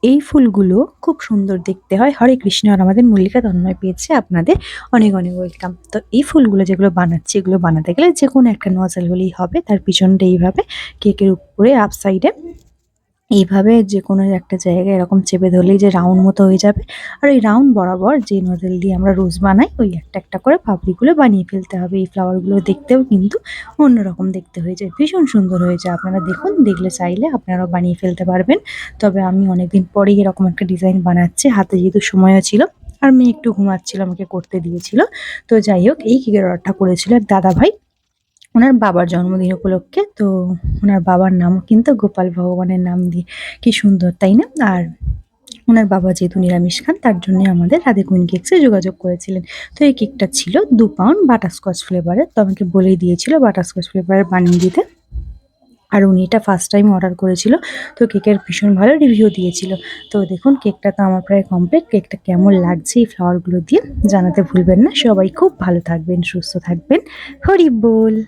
এই ফুলগুলো খুব সুন্দর দেখতে হয়। হরে কৃষ্ণ। আর আমাদের মল্লিকা তন্ময় পেয়েছে আপনাদের অনেক, অনেক ওয়েলকাম। তো এই ফুলগুলো যেগুলো বানাচ্ছি, এগুলো বানাতে গেলে যেকোনো একটা নজল হলেই হবে। তার পিছনটা এইভাবে কেকের উপরে আপ সাইডে এইভাবে যেকোনো একটা জায়গায় এরকম চেপে ধরলেই যে রাউন্ড মতো হয়ে যাবে। আর ওই রাউন্ড বরাবর যে নজল দিয়ে আমরা রোজ বানাই, ওই একটা, একটা করে পাপড়িগুলো বানিয়ে ফেলতে হবে। এই ফ্লাওয়ারগুলো দেখতেও কিন্তু অন্যরকম দেখতে হয়ে যায়। ভীষণ সুন্দর হয়ে যায়। আপনারা দেখুন, দেখলে চাইলে আপনারাও বানিয়ে ফেলতে পারবেন। তবে আমি অনেকদিন পরেই এরকম একটা ডিজাইন বানাচ্ছি। হাতে যেহেতু সময়ও ছিল আর মেয়ে একটু ঘুমাচ্ছিল, আমাকে করতে দিয়েছিল। তো যাই হোক, এই কেকের অর্ডারটা করেছিল এক দাদাভাই। উনার বাবার জন্মদিন উপলক্ষে। তো উনার বাবার নামও কিন্তু গোপাল ভগবানের নাম দিয়ে। কি সুন্দর, তাই না? আর উনার বাবা যেহেতু নিরামিষ খান, তার জন্যই আমাদের রাধে কুইন কেকসে যোগাযোগ করেছিলেন। তো এই কেকটা ছিল ২ পাউন্ড বাটারস্কচ ফ্লেভারের। তো আমাকে বলেই দিয়েছিল বাটারস্কচ ফ্লেভারের বানিয়ে দিতে। আর উনি এটা ফার্স্ট টাইম অর্ডার করেছিল। তো কেকের ভীষণ ভালো রিভিউ দিয়েছিল। তো দেখুন, কেকটা তো আমার প্রায় কমপ্লিট। কেকটা কেমন লাগছে এই ফ্লাওয়ারগুলো দিয়ে জানাতে ভুলবেন না। সবাই খুব ভালো থাকবেন, সুস্থ থাকবেন। হরি বল।